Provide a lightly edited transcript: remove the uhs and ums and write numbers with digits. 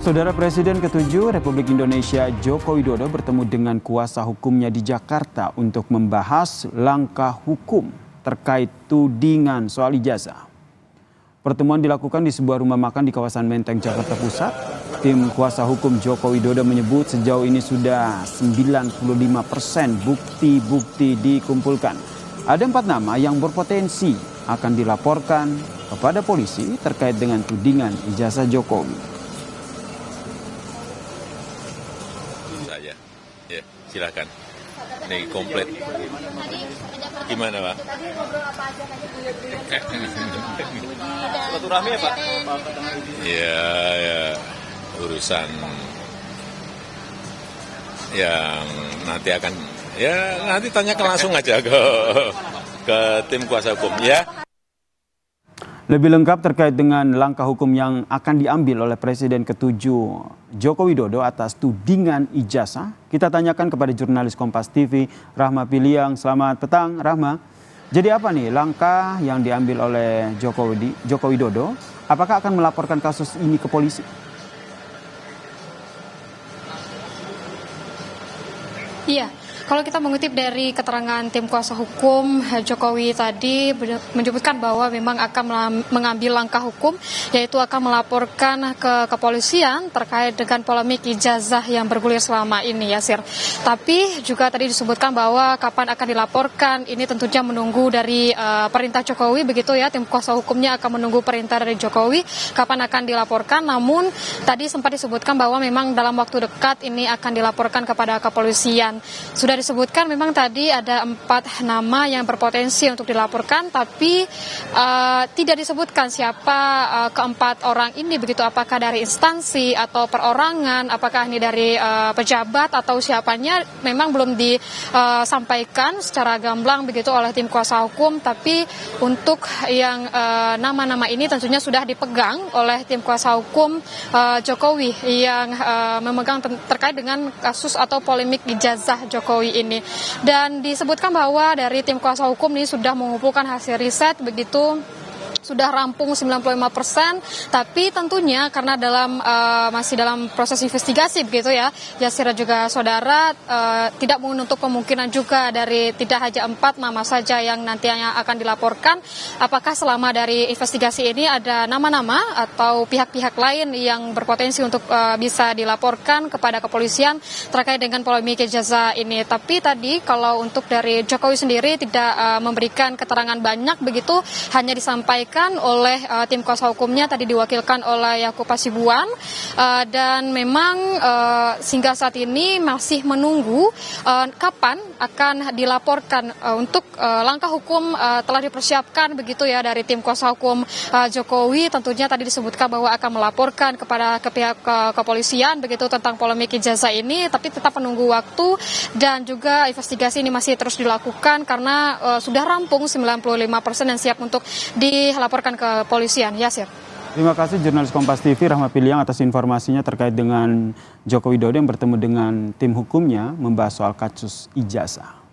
Saudara Presiden ke-7 Republik Indonesia Joko Widodo bertemu dengan kuasa hukumnya di Jakarta untuk membahas langkah hukum terkait tudingan soal ijazah. Pertemuan dilakukan di sebuah rumah makan di kawasan Menteng, Jakarta Pusat. Tim kuasa hukum Joko Widodo menyebut sejauh ini sudah 95% bukti-bukti dikumpulkan. Ada 4 nama yang berpotensi akan dilaporkan kepada polisi terkait dengan tudingan ijazah Jokowi. Ya, silakan. Ini komplit. Gimana, Pak? Silaturahmi ya, Pak? Ya, urusan yang nanti tanyakan langsung aja ke tim kuasa hukum ya. Lebih lengkap terkait dengan langkah hukum yang akan diambil oleh Presiden ke-7 Joko Widodo atas tudingan ijazah, kita tanyakan kepada jurnalis Kompas TV Rahma Piliang. Selamat petang, Rahma. Jadi apa nih langkah yang diambil oleh Joko Widodo? Apakah akan melaporkan kasus ini ke polisi? Iya, kalau kita mengutip dari keterangan tim kuasa hukum Jokowi tadi menyebutkan bahwa memang akan mengambil langkah hukum, yaitu akan melaporkan ke kepolisian terkait dengan polemik ijazah yang bergulir selama ini, Yasir. Tapi juga tadi disebutkan bahwa kapan akan dilaporkan, ini tentunya menunggu dari perintah Jokowi, begitu ya. Tim kuasa hukumnya akan menunggu perintah dari Jokowi kapan akan dilaporkan. Namun tadi sempat disebutkan bahwa memang dalam waktu dekat ini akan dilaporkan kepada kepolisian. Sudah disebutkan memang tadi ada 4 nama yang berpotensi untuk dilaporkan, tapi tidak disebutkan siapa keempat orang ini, begitu apakah dari instansi atau perorangan, apakah ini dari pejabat atau siapanya, memang belum disampaikan secara gamblang begitu oleh tim kuasa hukum. Tapi untuk yang nama-nama ini tentunya sudah dipegang oleh tim kuasa hukum Jokowi yang memegang terkait dengan kasus atau polemik ijazah Jokowi ini. Dan disebutkan bahwa dari tim kuasa hukum ini sudah mengumpulkan hasil riset, begitu sudah rampung 95%, tapi tentunya karena masih dalam proses investigasi begitu ya, Yasir juga saudara, tidak menutup kemungkinan juga dari tidak hanya 4 nama saja yang nantinya akan dilaporkan. Apakah selama dari investigasi ini ada nama-nama atau pihak-pihak lain yang berpotensi untuk bisa dilaporkan kepada kepolisian terkait dengan polemik ijazah ini. Tapi tadi kalau untuk dari Jokowi sendiri tidak memberikan keterangan banyak begitu, hanya disampaikan oleh tim kuasa hukumnya tadi diwakilkan oleh Yakub Hasibuan, dan memang hingga saat ini masih menunggu kapan akan dilaporkan. Untuk langkah hukum telah dipersiapkan begitu ya dari tim kuasa hukum Jokowi. Tentunya tadi disebutkan bahwa akan melaporkan kepada pihak kepolisian begitu tentang polemik ijazah ini, tapi tetap menunggu waktu dan juga investigasi ini masih terus dilakukan karena sudah rampung 95% dan siap untuk dilaporkan ke polisian. Yasir. Terima kasih jurnalis Kompas TV Rahma Piliang atas informasinya terkait dengan Joko Widodo yang bertemu dengan tim hukumnya membahas soal kasus ijazah.